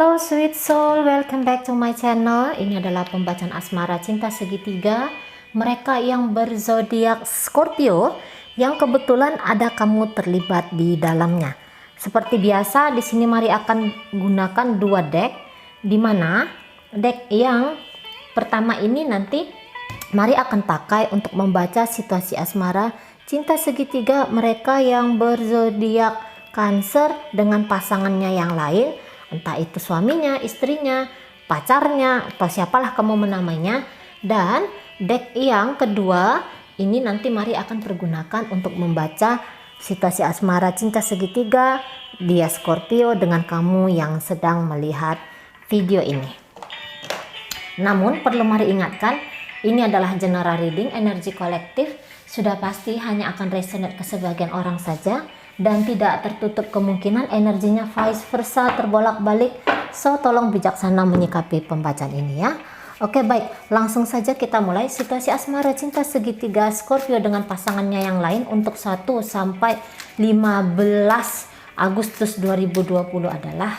Halo sweet soul, welcome back to my channel. Ini adalah pembacaan asmara cinta segitiga mereka yang berzodiak Scorpio yang kebetulan ada kamu terlibat di dalamnya. Seperti biasa di sini mari akan gunakan dua deck, di mana deck yang pertama ini nanti mari akan pakai untuk membaca situasi asmara cinta segitiga mereka yang berzodiak Cancer dengan pasangannya yang lain, entah itu suaminya, istrinya, pacarnya, atau siapalah kamu menamainya. Dan deck yang kedua ini nanti mari akan pergunakan untuk membaca situasi asmara cinta segitiga dia Scorpio dengan kamu yang sedang melihat video ini. Namun perlu mari ingatkan, ini adalah general reading, energi kolektif, sudah pasti hanya akan resonate ke sebagian orang saja dan tidak tertutup kemungkinan energinya vice versa terbolak-balik. So tolong bijaksana menyikapi pembacaan ini ya. Oke baik, langsung saja kita mulai. Situasi asmara cinta segitiga Scorpio dengan pasangannya yang lain untuk 1 sampai 15 Agustus 2020 adalah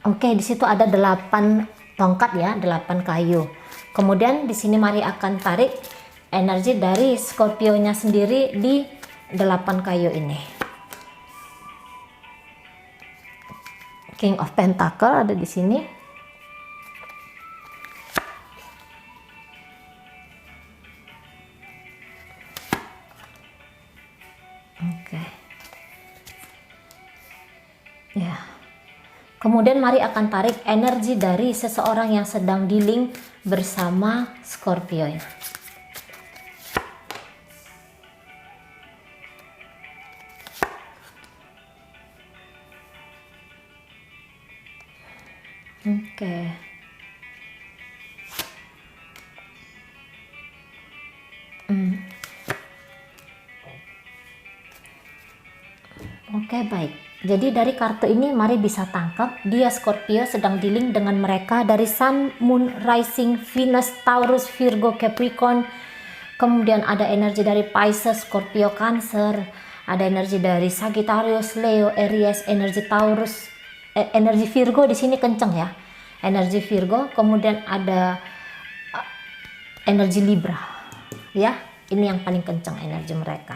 di situ ada 8 tongkat ya, 8 kayu. Kemudian di sini mari akan tarik energi dari Scorpio-nya sendiri di 8 kayu ini. King of Pentacle ada di sini. Oke. Ya. Kemudian mari akan tarik energi dari seseorang yang sedang dealing bersama Scorpio ya. Oke, baik. Jadi dari kartu ini mari bisa tangkap dia Scorpio sedang dealing dengan mereka dari Sun, Moon, Rising, Venus, Taurus, Virgo, Capricorn. Kemudian ada energi dari Pisces, Scorpio, Cancer. Ada energi dari Sagittarius, Leo, Aries, energi Taurus, energi Virgo di sini kenceng ya. Energi Virgo, kemudian ada energi Libra. Ya, ini yang paling kenceng energi mereka.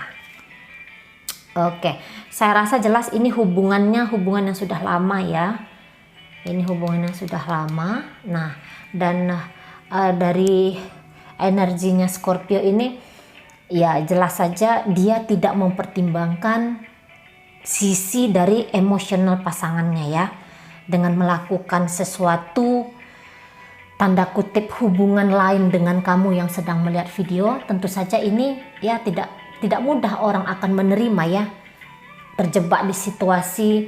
Oke, saya rasa jelas ini hubungan yang sudah lama ya. Ini hubungan yang sudah lama. Nah, dan dari energinya Scorpio ini ya jelas saja dia tidak mempertimbangkan sisi dari emosional pasangannya ya. Dengan melakukan sesuatu tanda kutip hubungan lain dengan kamu yang sedang melihat video, tentu saja ini ya tidak mudah orang akan menerima ya, terjebak di situasi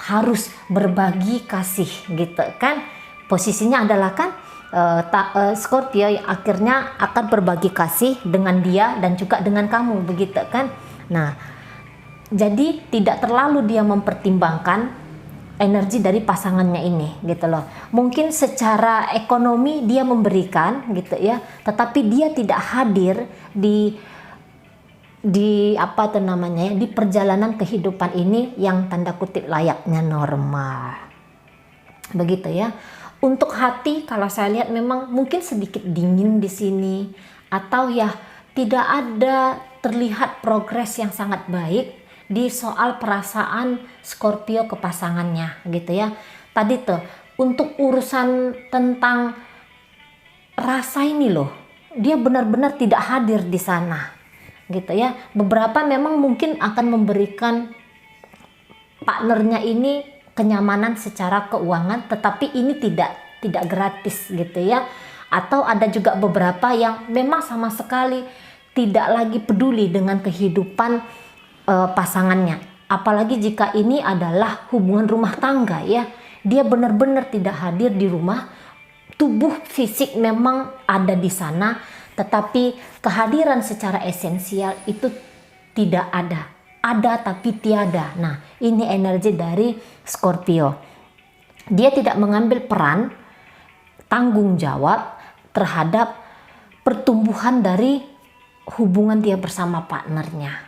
harus berbagi kasih gitu kan. Posisinya adalah kan Scorpio akhirnya akan berbagi kasih dengan dia dan juga dengan kamu begitu kan. Nah, jadi tidak terlalu dia mempertimbangkan energi dari pasangannya ini gitu loh. Mungkin secara ekonomi dia memberikan gitu ya, tetapi dia tidak hadir di apa tuh namanya ya, di perjalanan kehidupan ini yang tanda kutip layaknya normal begitu ya. Untuk hati kalau saya lihat memang mungkin sedikit dingin di sini, atau ya tidak ada terlihat progres yang sangat baik di soal perasaan Scorpio ke pasangannya gitu ya. Tadi tuh untuk urusan tentang rasa ini loh, dia benar-benar tidak hadir di sana gitu ya. Beberapa memang mungkin akan memberikan partnernya ini kenyamanan secara keuangan, tetapi ini tidak gratis gitu ya. Atau ada juga beberapa yang memang sama sekali tidak lagi peduli dengan kehidupan pasangannya. Apalagi jika ini adalah hubungan rumah tangga ya. Dia benar-benar tidak hadir di rumah. Tubuh fisik memang ada di sana, tetapi kehadiran secara esensial itu tidak ada. Ada tapi tiada. Nah, ini energi dari Scorpio. Dia tidak mengambil peran tanggung jawab terhadap pertumbuhan dari hubungan dia bersama partnernya.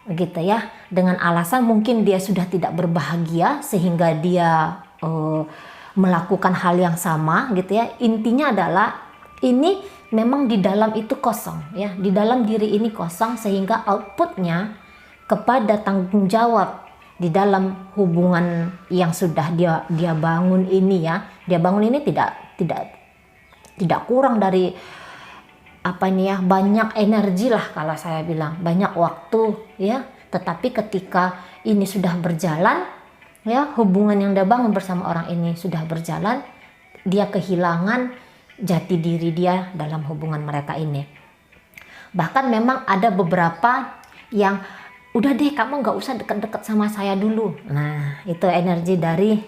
Begitu ya, dengan alasan mungkin dia sudah tidak berbahagia sehingga dia melakukan hal yang sama gitu ya. Intinya adalah ini memang di dalam itu kosong ya, di dalam diri ini kosong, sehingga outputnya kepada tanggung jawab di dalam hubungan yang sudah dia bangun ini ya. Dia bangun ini tidak kurang dari apa ini ya, banyak energi lah kalau saya bilang, banyak waktu ya. Tetapi ketika ini sudah berjalan ya, hubungan yang dia bangun bersama orang ini sudah berjalan, dia kehilangan jati diri dia dalam hubungan mereka ini. Bahkan memang ada beberapa yang udah deh, kamu nggak usah deket-deket sama saya dulu. Nah, itu energi dari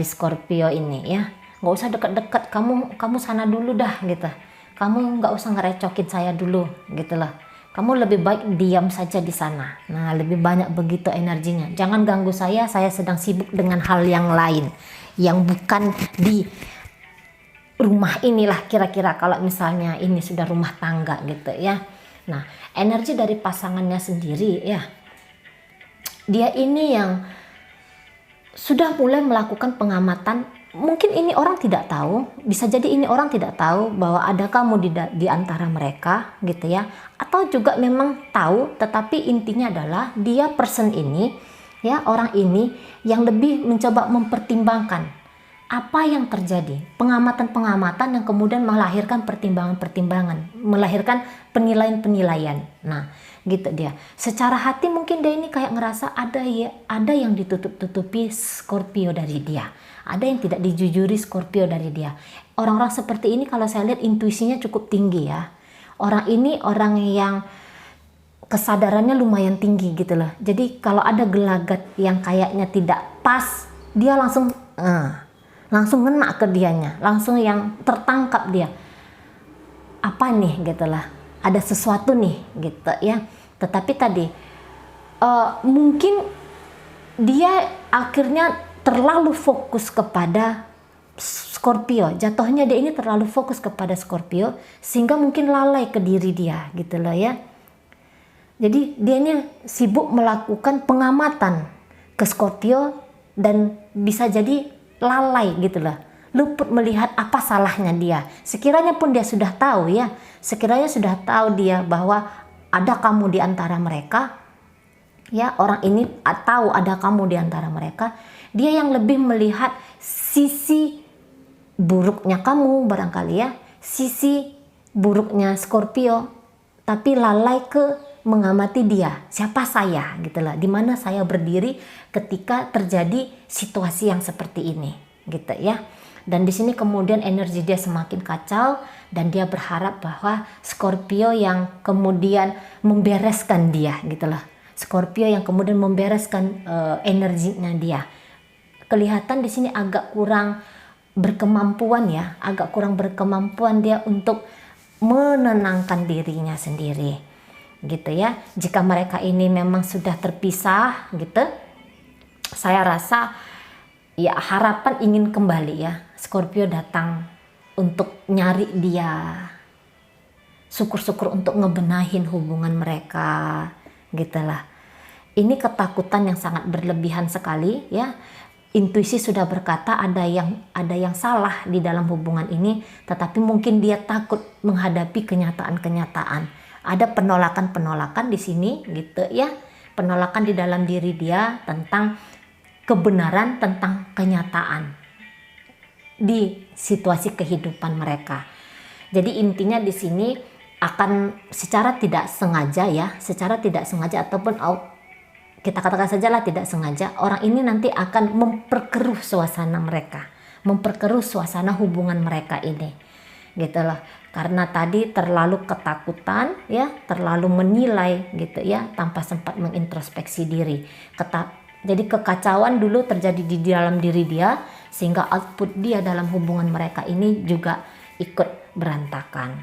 Scorpio ini ya. Nggak usah deket-deket, kamu sana dulu dah gitu. Kamu nggak usah ngerecokin saya dulu gitu loh. Kamu lebih baik diam saja di sana. Nah, lebih banyak begitu energinya. Jangan ganggu saya sedang sibuk dengan hal yang lain yang bukan di rumah inilah, kira-kira kalau misalnya ini sudah rumah tangga gitu ya. Nah, energi dari pasangannya sendiri ya, dia ini yang sudah mulai melakukan pengamatan. Mungkin ini orang tidak tahu, bisa jadi ini orang tidak tahu bahwa ada kamu di antara mereka gitu ya. Atau juga memang tahu, tetapi intinya adalah dia person ini ya, orang ini yang lebih mencoba mempertimbangkan apa yang terjadi, pengamatan-pengamatan yang kemudian melahirkan pertimbangan-pertimbangan, melahirkan penilaian-penilaian. Nah, gitu dia. Secara hati mungkin dia ini kayak ngerasa ada yang ditutup-tutupi Scorpio dari dia. Ada yang tidak dijujuri Scorpio dari dia. Orang-orang seperti ini kalau saya lihat intuisinya cukup tinggi ya. Orang ini orang yang kesadarannya lumayan tinggi gitu loh. Jadi kalau ada gelagat yang kayaknya tidak pas, dia langsung ngena ke dianya, langsung yang tertangkap dia. Apa nih gitu lah, ada sesuatu nih gitu ya. Tetapi tadi mungkin dia akhirnya terlalu fokus kepada Scorpio, jatuhnya dia ini terlalu fokus kepada Scorpio sehingga mungkin lalai ke diri dia gitu loh ya. Jadi dia ini sibuk melakukan pengamatan ke Scorpio dan bisa jadi lalai gitu loh, luput melihat apa salahnya dia. Sekiranya pun dia sudah tahu ya, sekiranya sudah tahu dia bahwa ada kamu di antara mereka ya, orang ini tahu ada kamu di antara mereka, dia yang lebih melihat sisi buruknya kamu barangkali ya, sisi buruknya Scorpio, tapi lalai ke mengamati dia, siapa saya gitu lah, di mana saya berdiri ketika terjadi situasi yang seperti ini gitu ya. Dan di sini kemudian energi dia semakin kacau dan dia berharap bahwa Scorpio yang kemudian membereskan dia gitu lah. Scorpio yang kemudian membereskan energinya dia. Kelihatan di sini agak kurang berkemampuan ya, agak kurang berkemampuan dia untuk menenangkan dirinya sendiri gitu ya. Jika mereka ini memang sudah terpisah gitu, saya rasa ya harapan ingin kembali ya, Scorpio datang untuk nyari dia, syukur-syukur untuk ngebenahin hubungan mereka gitulah. Ini ketakutan yang sangat berlebihan sekali ya. Intuisi sudah berkata ada yang salah di dalam hubungan ini, tetapi mungkin dia takut menghadapi kenyataan-kenyataan. Ada penolakan-penolakan di sini gitu ya. Penolakan di dalam diri dia tentang kebenaran, tentang kenyataan di situasi kehidupan mereka. Jadi intinya di sini akan secara tidak sengaja ya, secara tidak sengaja ataupun kita katakan sajalah tidak sengaja, orang ini nanti akan memperkeruh suasana mereka, memperkeruh suasana hubungan mereka ini gitu loh. Karena tadi terlalu ketakutan ya, terlalu menilai gitu ya, tanpa sempat mengintrospeksi diri. Jadi kekacauan dulu terjadi di dalam diri dia, sehingga output dia dalam hubungan mereka ini juga ikut berantakan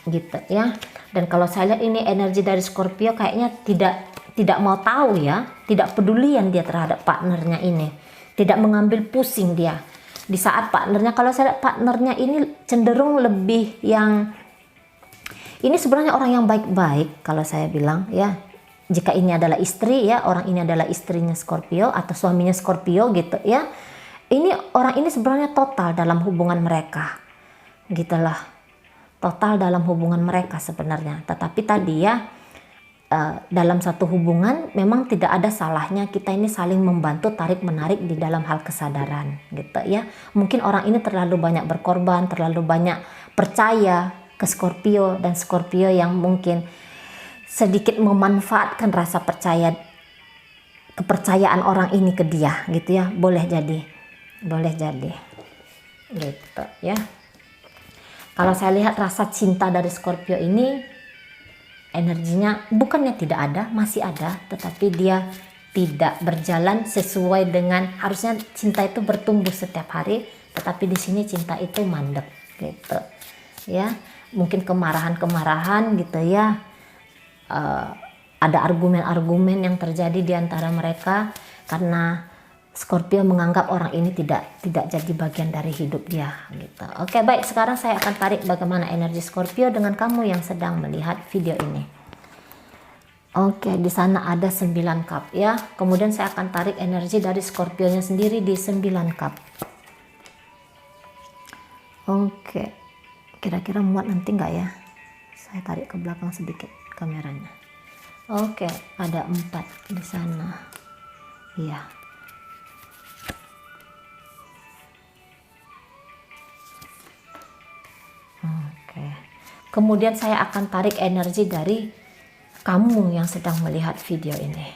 gitu ya. Dan kalau saya lihat ini energi dari Scorpio kayaknya tidak mau tahu ya, tidak pedulian dia terhadap partnernya ini, tidak mengambil pusing dia di saat partnernya. Kalau saya lihat partnernya ini cenderung lebih yang ini sebenarnya orang yang baik-baik kalau saya bilang ya, jika ini adalah istri ya, orang ini adalah istrinya Scorpio atau suaminya Scorpio gitu ya. Ini orang ini sebenarnya total dalam hubungan mereka. Gitulah. Total dalam hubungan mereka sebenarnya. Tetapi tadi ya, dalam satu hubungan memang tidak ada salahnya kita ini saling membantu tarik menarik di dalam hal kesadaran gitu ya. Mungkin orang ini terlalu banyak berkorban, terlalu banyak percaya ke Scorpio, dan Scorpio yang mungkin sedikit memanfaatkan rasa kepercayaan orang ini ke dia gitu ya. Boleh jadi gitu ya. Kalau saya lihat rasa cinta dari Scorpio ini, energinya bukannya tidak ada, masih ada, tetapi dia tidak berjalan sesuai dengan harusnya. Cinta itu bertumbuh setiap hari, tetapi di sini cinta itu mandek gitu ya. Mungkin kemarahan gitu ya, ada argumen-argumen yang terjadi di antara mereka karena Scorpio menganggap orang ini tidak jadi bagian dari hidup dia gitu. Oke, baik, sekarang saya akan tarik bagaimana energi Scorpio dengan kamu yang sedang melihat video ini. Oke, di sana ada 9 cup ya. Kemudian saya akan tarik energi dari Scorpio-nya sendiri di 9 cup. Oke. Kira-kira muat nanti enggak ya? Saya tarik ke belakang sedikit kameranya. Oke, ada 4 di sana. Iya. Oke. Kemudian saya akan tarik energi dari kamu yang sedang melihat video ini.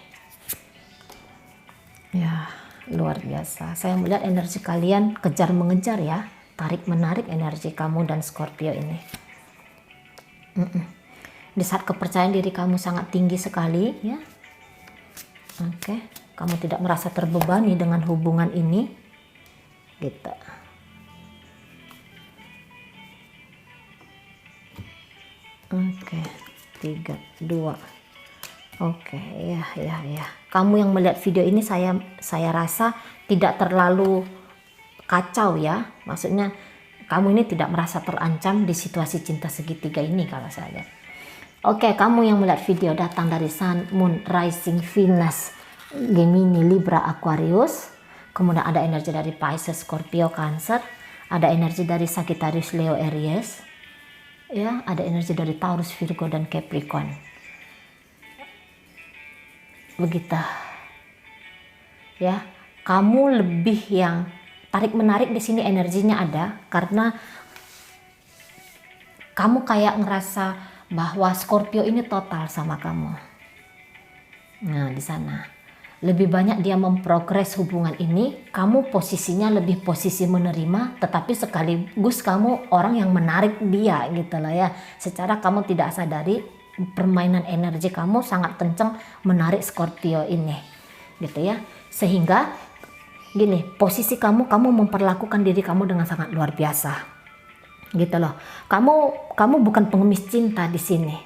Ya, luar biasa. Saya melihat energi kalian kejar mengejar ya. Tarik menarik energi kamu dan Scorpio ini. Di saat kepercayaan diri kamu sangat tinggi sekali ya. Oke. Kamu tidak merasa terbebani dengan hubungan ini. Gitu. Oke, 3, 2. Oke, ya. Kamu yang melihat video ini saya rasa tidak terlalu kacau ya. Maksudnya kamu ini tidak merasa terancam di situasi cinta segitiga ini kalau saya lihat. Oke, kamu yang melihat video datang dari Sun, Moon, Rising, Venus, Gemini, Libra, Aquarius. Kemudian ada energi dari Pisces, Scorpio, Cancer. Ada energi dari Sagittarius, Leo, Aries. Ya, ada energi dari Taurus, Virgo, dan Capricorn. Begitu. Ya, kamu lebih yang tarik menarik di sini energinya ada karena kamu kayak ngerasa bahwa Scorpio ini total sama kamu. Nah, di sana lebih banyak dia memprogres hubungan ini, kamu posisinya lebih posisi menerima, tetapi sekaligus kamu orang yang menarik dia gitu lah ya. Secara kamu tidak sadari permainan energi kamu sangat kencang menarik Scorpio ini gitu ya. Sehingga gini, posisi kamu memperlakukan diri kamu dengan sangat luar biasa gitu loh. Kamu bukan pengemis cinta di sini.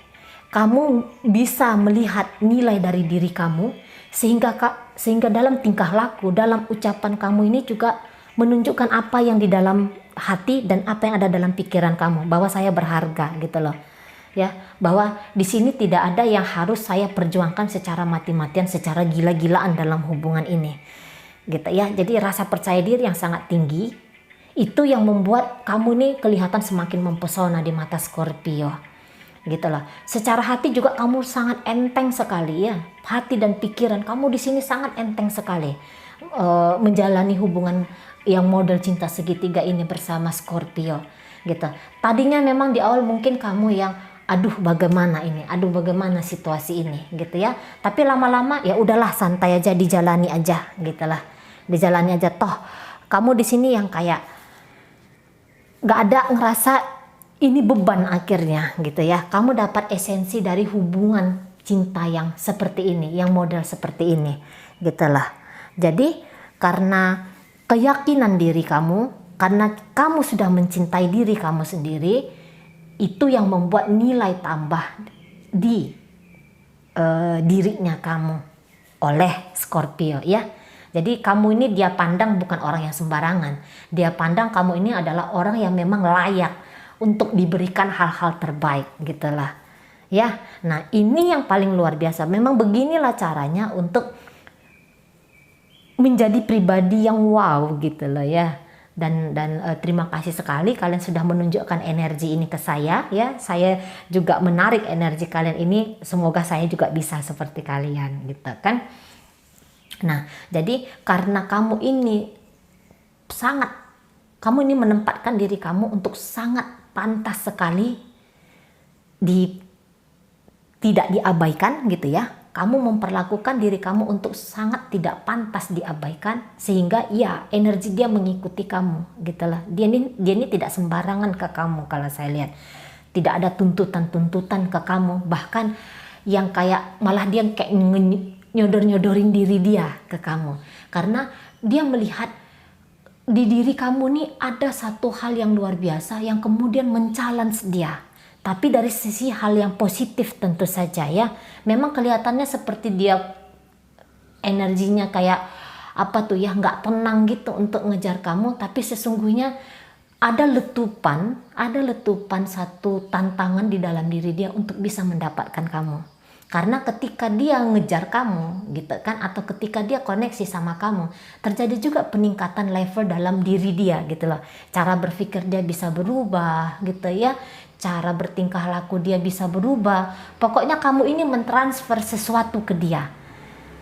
Kamu bisa melihat nilai dari diri kamu, sehingga dalam tingkah laku, dalam ucapan kamu ini juga menunjukkan apa yang di dalam hati dan apa yang ada dalam pikiran kamu, bahwa saya berharga gitu loh ya, bahwa di sini tidak ada yang harus saya perjuangkan secara mati-matian, secara gila-gilaan dalam hubungan ini gitu ya. Jadi rasa percaya diri yang sangat tinggi itu yang membuat kamu ini kelihatan semakin mempesona di mata Scorpio gitu lah. Secara hati juga kamu sangat enteng sekali ya. Hati dan pikiran kamu di sini sangat enteng sekali menjalani hubungan yang model cinta segitiga ini bersama Scorpio gitu. Tadinya memang di awal mungkin kamu yang aduh bagaimana situasi ini gitu ya. Tapi lama-lama ya udahlah, santai aja, dijalani aja gitulah. Dijalani aja, toh kamu di sini yang kayak gak ada ngerasa ini beban akhirnya gitu ya. Kamu dapat esensi dari hubungan cinta yang seperti ini, yang model seperti ini gitulah. Jadi karena keyakinan diri kamu, karena kamu sudah mencintai diri kamu sendiri, itu yang membuat nilai tambah di dirinya kamu oleh Scorpio ya. Jadi kamu ini dia pandang bukan orang yang sembarangan. Dia pandang kamu ini adalah orang yang memang layak untuk diberikan hal-hal terbaik gitulah Ya, nah ini yang paling luar biasa. Memang beginilah caranya untuk menjadi pribadi yang wow gitu loh ya. Dan terima kasih sekali kalian sudah menunjukkan energi ini ke saya ya. Saya juga menarik energi kalian ini. Semoga saya juga bisa seperti kalian gitu kan. Nah, jadi karena kamu ini menempatkan diri kamu untuk sangat pantas sekali tidak diabaikan gitu ya. Kamu memperlakukan diri kamu untuk sangat tidak pantas diabaikan, sehingga ya energi dia mengikuti kamu gitu lah. Dia ini tidak sembarangan ke kamu kalau saya lihat. Tidak ada tuntutan-tuntutan ke kamu, bahkan yang kayak malah dia kayak nyodor-nyodorin diri dia ke kamu. Karena dia melihat di diri kamu nih ada satu hal yang luar biasa yang kemudian men-challenge dia. Tapi dari sisi hal yang positif tentu saja ya. Memang kelihatannya seperti dia energinya kayak apa tuh ya, nggak tenang gitu untuk ngejar kamu. Tapi sesungguhnya ada letupan satu tantangan di dalam diri dia untuk bisa mendapatkan kamu. Karena ketika dia ngejar kamu gitu kan, atau ketika dia koneksi sama kamu, terjadi juga peningkatan level dalam diri dia gitu loh. Cara berpikir dia bisa berubah gitu ya. Cara bertingkah laku dia bisa berubah. Pokoknya kamu ini mentransfer sesuatu ke dia.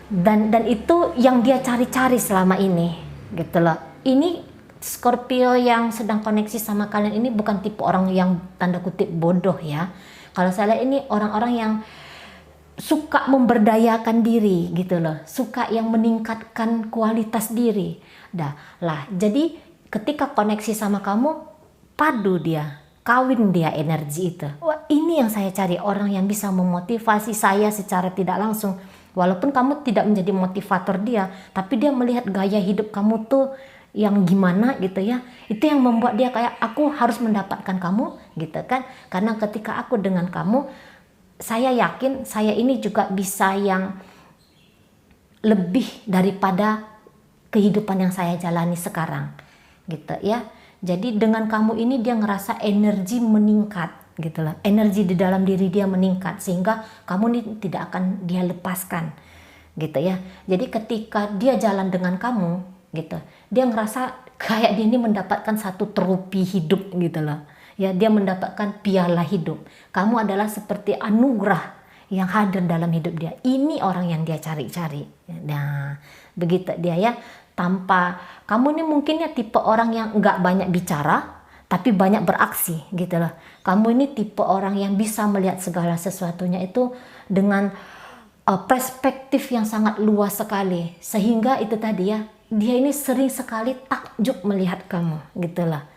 Dan itu yang dia cari-cari selama ini gitu loh. Ini Scorpio yang sedang koneksi sama kalian ini bukan tipe orang yang tanda kutip bodoh ya. Kalau saya lihat ini orang-orang yang suka memberdayakan diri gitu loh, suka yang meningkatkan kualitas diri. Jadi ketika koneksi sama kamu, padu dia, kawin dia energi itu. Wah, ini yang saya cari, orang yang bisa memotivasi saya secara tidak langsung. Walaupun kamu tidak menjadi motivator dia, tapi dia melihat gaya hidup kamu tuh yang gimana gitu ya. Itu yang membuat dia kayak, aku harus mendapatkan kamu gitu kan. Karena ketika aku dengan kamu, saya yakin saya ini juga bisa yang lebih daripada kehidupan yang saya jalani sekarang gitu ya. Jadi dengan kamu ini dia ngerasa energi meningkat gitu loh. Energi di dalam diri dia meningkat sehingga kamu ini tidak akan dia lepaskan gitu ya. Jadi ketika dia jalan dengan kamu gitu, dia ngerasa kayak dia ini mendapatkan satu trofi hidup gitu loh. Ya, dia mendapatkan piala hidup. Kamu adalah seperti anugerah yang hadir dalam hidup dia. Ini orang yang dia cari-cari. Nah, begitu dia ya. Tanpa kamu ini mungkinnya tipe orang yang nggak banyak bicara, tapi banyak beraksi gitu loh. Kamu ini tipe orang yang bisa melihat segala sesuatunya itu dengan perspektif yang sangat luas sekali. Sehingga itu tadi ya, dia ini sering sekali takjub melihat kamu gitu loh.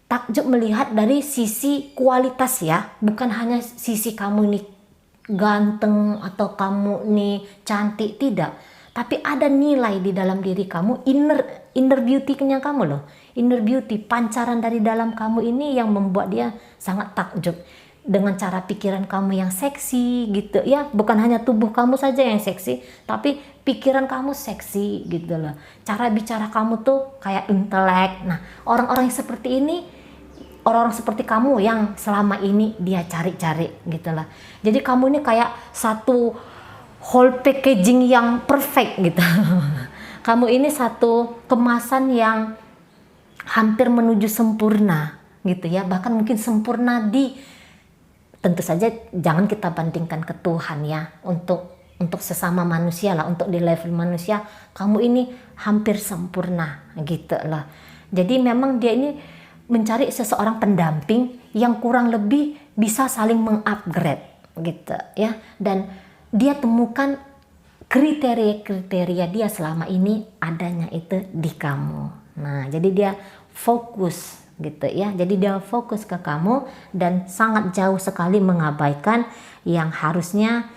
Takjub melihat dari sisi kualitas ya, bukan hanya sisi kamu ini ganteng atau kamu ini cantik, tidak. Tapi ada nilai di dalam diri kamu, inner beauty-nya kamu loh. Inner beauty, pancaran dari dalam kamu ini yang membuat dia sangat takjub. Dengan cara pikiran kamu yang seksi gitu ya, bukan hanya tubuh kamu saja yang seksi, tapi pikiran kamu seksi gitu loh. Cara bicara kamu tuh kayak intelek. Nah, orang-orang seperti ini, orang-orang seperti kamu yang selama ini dia cari-cari gitu lah. Jadi kamu ini kayak satu whole packaging yang perfect gitu. Kamu ini satu kemasan yang hampir menuju sempurna gitu ya. Bahkan mungkin sempurna tentu saja jangan kita bandingkan ke Tuhan ya. Untuk sesama manusia lah, untuk di level manusia, kamu ini hampir sempurna gitu lah. Jadi memang dia ini mencari seseorang pendamping yang kurang lebih bisa saling mengupgrade gitu ya. Dan dia temukan kriteria-kriteria dia selama ini adanya itu di kamu. Nah, jadi dia fokus gitu ya. Jadi dia fokus ke kamu dan sangat jauh sekali mengabaikan yang harusnya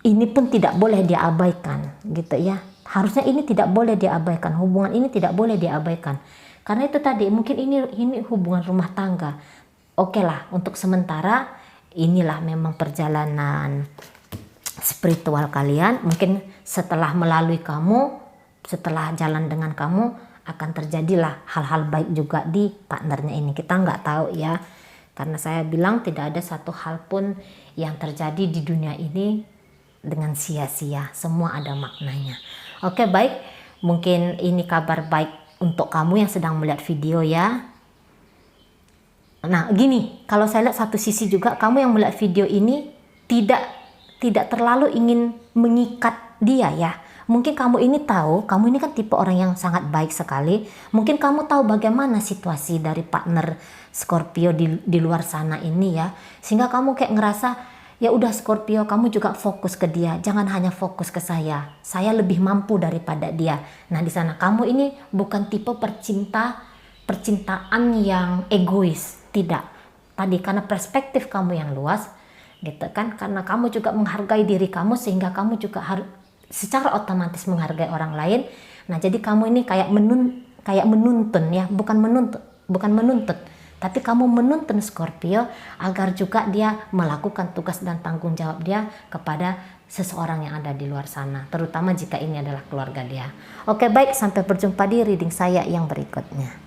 ini pun tidak boleh diabaikan gitu ya. Harusnya ini tidak boleh diabaikan, hubungan ini tidak boleh diabaikan. Karena itu tadi mungkin ini hubungan rumah tangga. Oke lah, untuk sementara inilah memang perjalanan spiritual kalian. Mungkin setelah melalui kamu, setelah jalan dengan kamu, akan terjadilah hal-hal baik juga di partnernya ini. Kita nggak tahu ya. Karena saya bilang tidak ada satu hal pun yang terjadi di dunia ini dengan sia-sia, semua ada maknanya. Oke, baik, mungkin ini kabar baik untuk kamu yang sedang melihat video ya. Nah gini, kalau saya lihat satu sisi juga, kamu yang melihat video ini tidak terlalu ingin mengikat dia ya. Mungkin kamu ini tahu, kamu ini kan tipe orang yang sangat baik sekali. Mungkin kamu tahu bagaimana situasi dari partner Scorpio di luar sana ini ya. Sehingga kamu kayak ngerasa, ya udah Scorpio, kamu juga fokus ke dia. Jangan hanya fokus ke saya. Saya lebih mampu daripada dia. Nah di sana kamu ini bukan tipe percintaan yang egois. Tidak. Tadi karena perspektif kamu yang luas, gitu kan, karena kamu juga menghargai diri kamu sehingga kamu juga harus secara otomatis menghargai orang lain. Nah jadi kamu ini kayak menuntun ya, bukan menuntut, tapi kamu menuntun Scorpio agar juga dia melakukan tugas dan tanggung jawab dia kepada seseorang yang ada di luar sana, terutama jika ini adalah keluarga dia. Oke, baik, sampai berjumpa di reading saya yang berikutnya.